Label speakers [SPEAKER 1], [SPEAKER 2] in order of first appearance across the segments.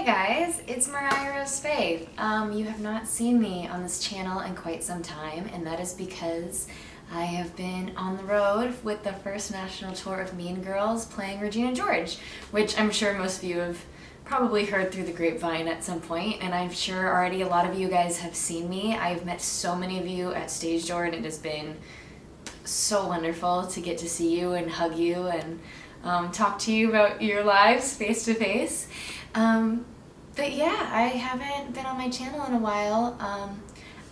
[SPEAKER 1] guys, it's Mariah Rose Faith. You have not seen me on this channel in quite some time, and that is because I have been on the road with the first national tour of Mean Girls playing Regina George, which I'm sure most of you have probably heard through the grapevine at some point, and I'm sure already a lot of you guys have seen me. I've met so many of you at stage door, and it has been so wonderful to get to see you and hug you and talk to you about your lives face to face. But yeah, I haven't been on my channel in a while.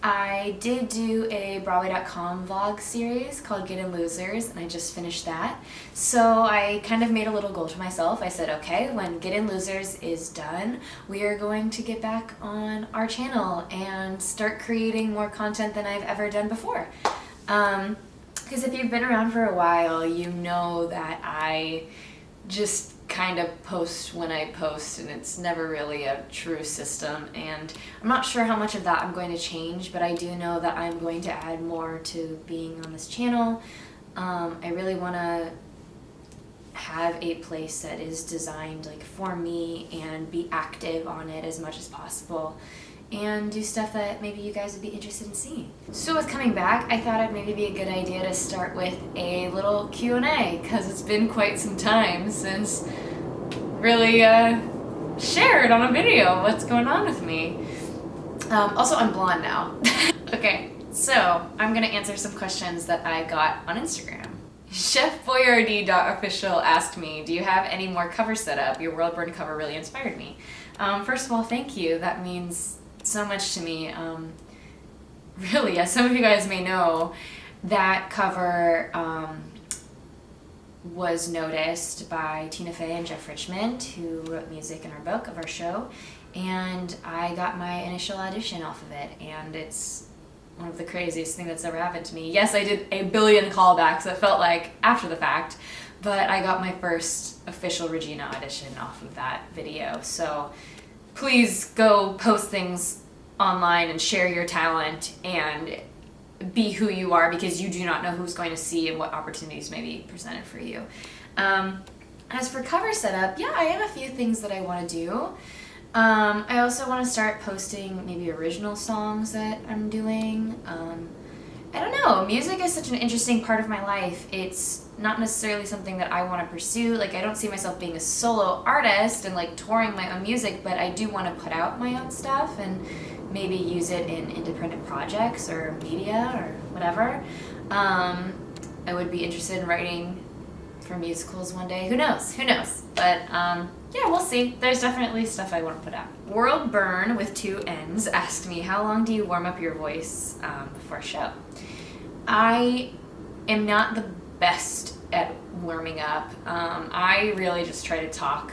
[SPEAKER 1] I did do a Broadway.com vlog series called Get In Losers, and I just finished that. So I kind of made a little goal to myself. I said, okay, when Get In Losers is done, we are going to get back on our channel and start creating more content than I've ever done before. Because if you've been around for a while, you know that I just kind of post when I post, and it's never really a true system, and I'm not sure how much of that I'm going to change, but I do know that I'm going to add more to being on this channel. I really want to have a place that is designed like for me and be active on it as much as possible and do stuff that maybe you guys would be interested in seeing. So with coming back, I thought it'd maybe be a good idea to start with a little Q&A, because it's been quite some time since really shared on a video what's going on with me. Also, I'm blonde now. Okay, so I'm gonna answer some questions that I got on Instagram. ChefBoyardee.official asked me, do you have any more covers set up? Your World Burn cover really inspired me. First of all, thank you. That means so much to me. Really, as some of you guys may know, that cover was noticed by Tina Fey and Jeff Richmond, who wrote music in our book of our show, and I got my initial audition off of it, and it's one of the craziest things that's ever happened to me. Yes, I did a billion callbacks that felt like after the fact, but I got my first official Regina audition off of that video. So please go post things online and share your talent and be who you are, because you do not know who's going to see and what opportunities may be presented for you. As for cover setup, yeah, I have a few things that I want to do. I also want to start posting maybe original songs that I'm doing. I don't know, music is such an interesting part of my life. It's not necessarily something that I want to pursue. Like, I don't see myself being a solo artist and like touring my own music, but I do want to put out my own stuff and maybe use it in independent projects or media or whatever. I would be interested in writing for musicals one day. Who knows? Who knows? But yeah, we'll see. There's definitely stuff I want to put out. World Burn with 2 N's asked me, how long do you warm up your voice before a show? I am not the best at warming up. I really just try to talk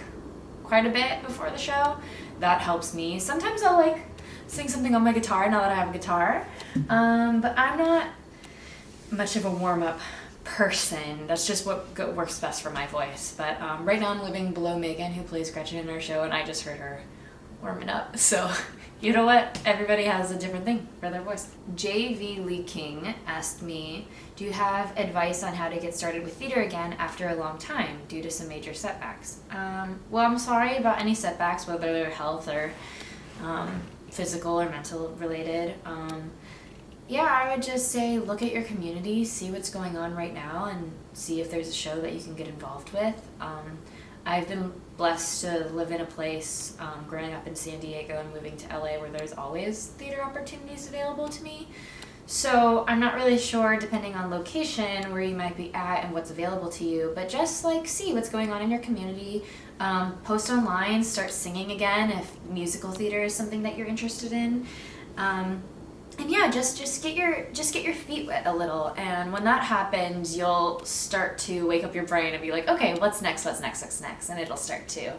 [SPEAKER 1] quite a bit before the show. That helps me. Sometimes I'll like sing something on my guitar now that I have a guitar, but I'm not much of a warm-up person. That's just what works best for my voice. But right now I'm living below Megan, who plays Gretchen in our show, and I just heard her warming up. So you know what? Everybody has a different thing for their voice. JV Lee King asked me, do you have advice on how to get started with theater again after a long time due to some major setbacks? Well, I'm sorry about any setbacks, whether they're health or physical or mental related. Yeah, I would just say look at your community, see what's going on right now, and see if there's a show that you can get involved with. I've been blessed to live in a place, growing up in San Diego and moving to LA, where there's always theater opportunities available to me. So I'm not really sure, depending on location, where you might be at and what's available to you, but just like see what's going on in your community. Post online, start singing again if musical theater is something that you're interested in. And yeah, just get your feet wet a little, and when that happens, you'll start to wake up your brain and be like, okay, what's next, and it'll start to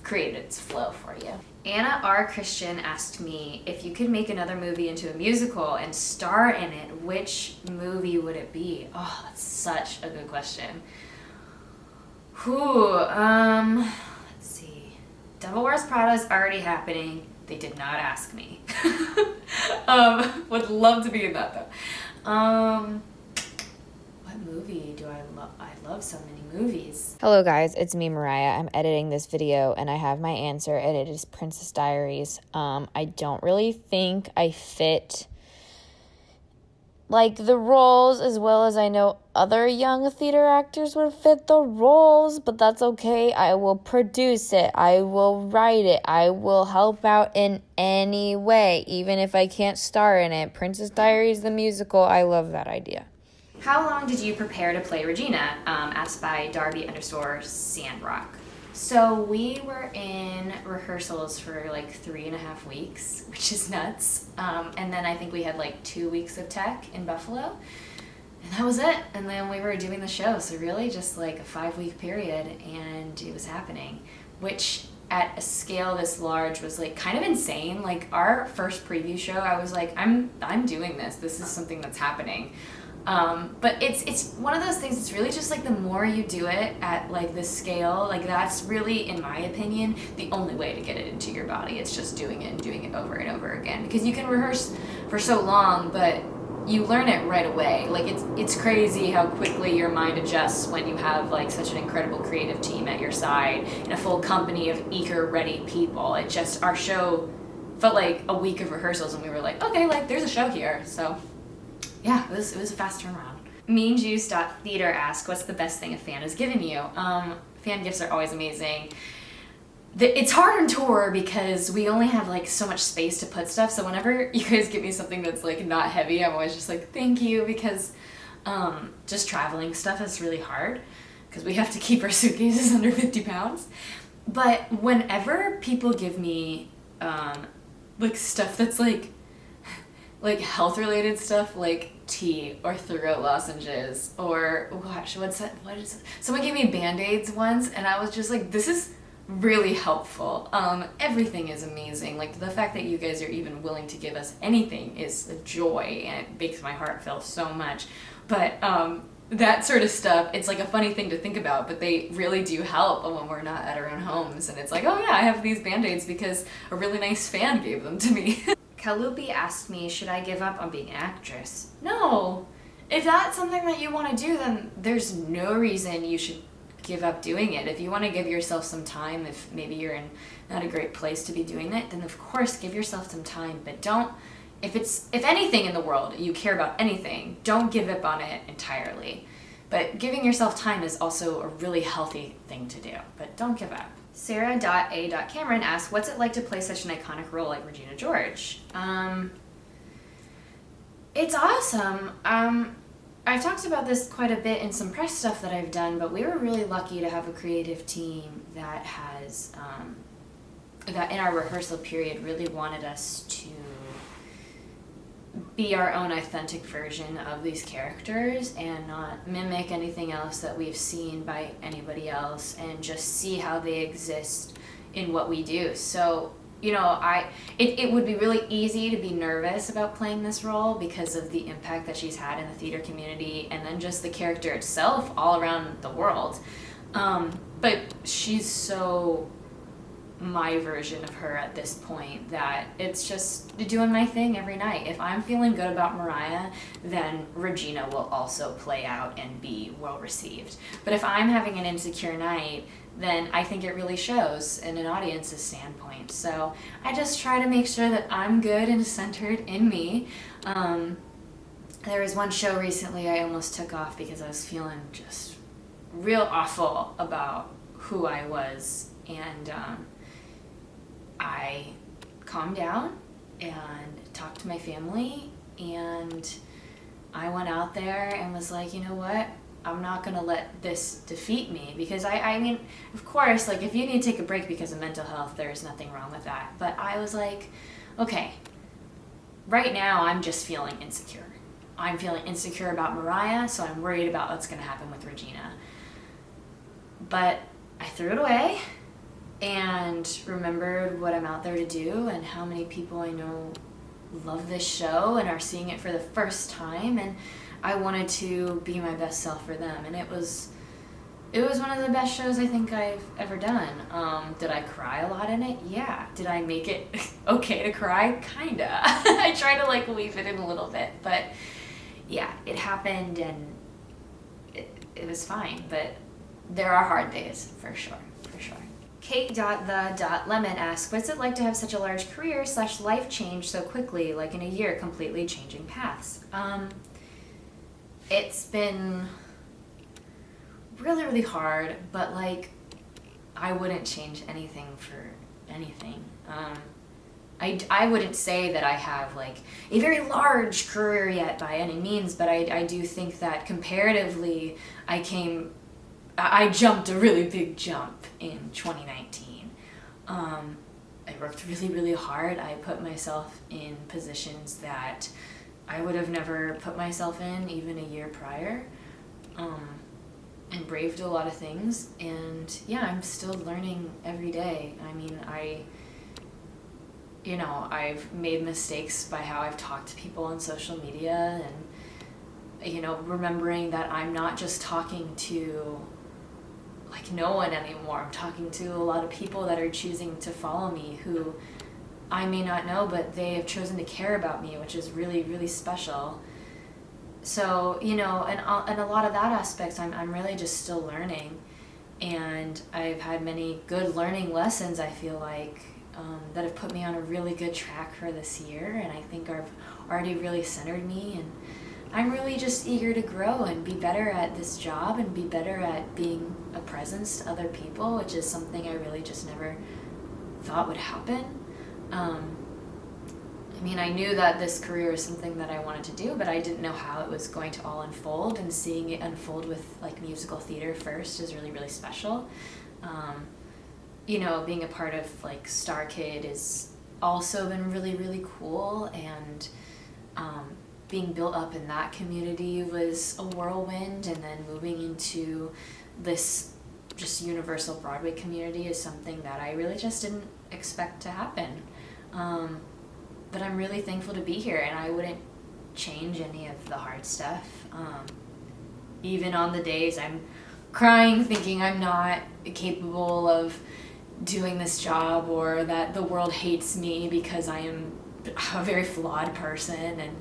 [SPEAKER 1] create its flow for you. Anna R. Christian asked me, if you could make another movie into a musical and star in it, which movie would it be? Oh, that's such a good question. Let's see. Devil Wears Prada is already happening. They did not ask me. Would love to be in that though. What movie do I love? I love love so many movies.
[SPEAKER 2] Hello guys, it's me, Mariah. I'm editing this video and I have my answer, and it is Princess Diaries. I don't really think I fit like the roles as well as I know other young theater actors would fit the roles, but that's okay. I will produce it. I will write it. I will help out in any way, even if I can't star in it. Princess Diaries, the musical, I love that idea.
[SPEAKER 1] How long did you prepare to play Regina? Asked by Darby_Sandrock. So we were in rehearsals for like 3.5 weeks, which is nuts. And then I think we had like 2 weeks of tech in Buffalo. And that was it. And then we were doing the show. So really just like a 5-week period, and it was happening, which at a scale this large was like kind of insane. Like our first preview show, I was like, I'm doing this. This is something that's happening. But it's one of those things, it's really just like the more you do it at like this scale, like that's really, in my opinion, the only way to get it into your body. It's just doing it and doing it over and over again, because you can rehearse for so long, but you learn it right away. Like it's crazy how quickly your mind adjusts when you have like such an incredible creative team at your side and a full company of eager, ready people. It just, our show felt like a week of rehearsals and we were like, okay, like there's a show here. So yeah, it was a fast turnaround. MeanJuice.Theater asks, what's the best thing a fan has given you? Fan gifts are always amazing. It's hard on tour because we only have like so much space to put stuff, so whenever you guys give me something that's like not heavy, I'm always just like, thank you, because just traveling stuff is really hard because we have to keep our suitcases under 50 pounds. But whenever people give me like stuff that's like health related stuff, like tea or throat lozenges, or gosh, what is it? Someone gave me Band-Aids once and I was just like, this is really helpful. Everything is amazing. Like the fact that you guys are even willing to give us anything is a joy, and it makes my heart feel so much. But that sort of stuff, it's like a funny thing to think about, but they really do help when we're not at our own homes, and it's like, oh yeah, I have these Band-Aids because a really nice fan gave them to me. Kalupi asked me, should I give up on being an actress? No. If that's something that you want to do, then there's no reason you should give up doing it. If you want to give yourself some time, if maybe you're in not a great place to be doing it, then of course give yourself some time, but don't, if anything in the world, you care about anything, don't give up on it entirely. But giving yourself time is also a really healthy thing to do, but don't give up. Sarah.A.Cameron asks, what's it like to play such an iconic role like Regina George? It's awesome. I've talked about this quite a bit in some press stuff that I've done, but we were really lucky to have a creative team that has, that in our rehearsal period really wanted us to be our own authentic version of these characters and not mimic anything else that we've seen by anybody else, and just see how they exist in what we do. So, you know, it would be really easy to be nervous about playing this role because of the impact that she's had in the theater community, and then just the character itself all around the world. But she's so my version of her at this point that it's just doing my thing every night. If I'm feeling good about Mariah, then Regina will also play out and be well received. But if I'm having an insecure night, then I think it really shows in an audience's standpoint. So I just try to make sure that I'm good and centered in me. There was one show recently I almost took off because I was feeling just real awful about who I was, and I calmed down and talked to my family, and I went out there and was like, you know what? I'm not going to let this defeat me, because I mean, of course, like if you need to take a break because of mental health, there's nothing wrong with that. But I was like, okay, right now I'm just feeling insecure. I'm feeling insecure about Mariah, so I'm worried about what's going to happen with Regina. But I threw it away and remembered what I'm out there to do and how many people I know love this show and are seeing it for the first time, and I wanted to be my best self for them. And it was one of the best shows I think I've ever done. Did I cry a lot in it? Yeah. Did I make it okay to cry? Kinda. I try to like weave it in a little bit, but yeah, it happened, and it was fine, but there are hard days, for sure, for sure. Kate.the.lemon asks, what's it like to have such a large career / life change so quickly, like in a year, completely changing paths? It's been really, really hard, but like, I wouldn't change anything for anything. I wouldn't say that I have like a very large career yet by any means, but I do think that comparatively I jumped a really big jump in 2019. I worked really, really hard. I put myself in positions that I would have never put myself in even a year prior, and braved a lot of things. And yeah, I'm still learning every day. I mean, I've made mistakes by how I've talked to people on social media, and, remembering that I'm not just talking to like no one anymore. I'm talking to a lot of people that are choosing to follow me who I may not know, but they have chosen to care about me, which is really, really special. So, and a lot of that aspect, I'm really just still learning. And I've had many good learning lessons, I feel like, that have put me on a really good track for this year, and I think have already really centered me. And I'm really just eager to grow and be better at this job and be better at being a presence to other people, which is something I really just never thought would happen. I knew that this career is something that I wanted to do, but I didn't know how it was going to all unfold, and seeing it unfold with like musical theater first is really, really special. Being a part of like Star Kid has also been really, really cool, and being built up in that community was a whirlwind, and then moving into this just universal Broadway community is something that I really just didn't expect to happen. But I'm really thankful to be here, and I wouldn't change any of the hard stuff. Even on the days I'm crying thinking I'm not capable of doing this job, or that the world hates me because I am a very flawed person, and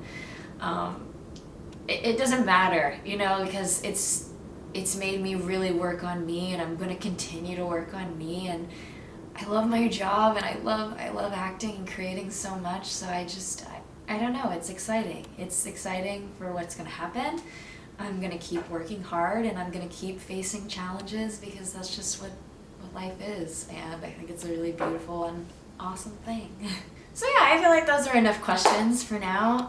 [SPEAKER 1] it doesn't matter, because it's made me really work on me, and I'm going to continue to work on me. And I love my job, and I love acting and creating so much. So I don't know, it's exciting. It's exciting for what's going to happen. I'm going to keep working hard, and I'm going to keep facing challenges, because that's just what life is. And I think it's a really beautiful and awesome thing. So yeah, I feel like those are enough questions for now.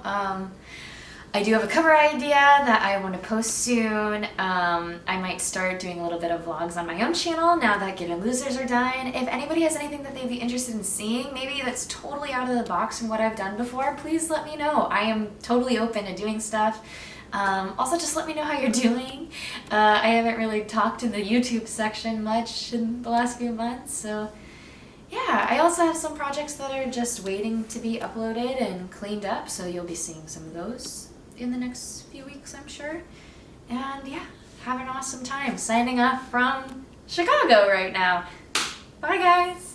[SPEAKER 1] I do have a cover idea that I want to post soon. I might start doing a little bit of vlogs on my own channel now that Given Losers are done. If anybody has anything that they'd be interested in seeing, maybe that's totally out of the box from what I've done before, please let me know. I am totally open to doing stuff. Also, just let me know how you're doing. I haven't really talked in the YouTube section much in the last few months, so yeah. I also have some projects that are just waiting to be uploaded and cleaned up, so you'll be seeing some of those in the next few weeks, I'm sure. And yeah, have an awesome time. Signing off from Chicago right now. Bye, guys.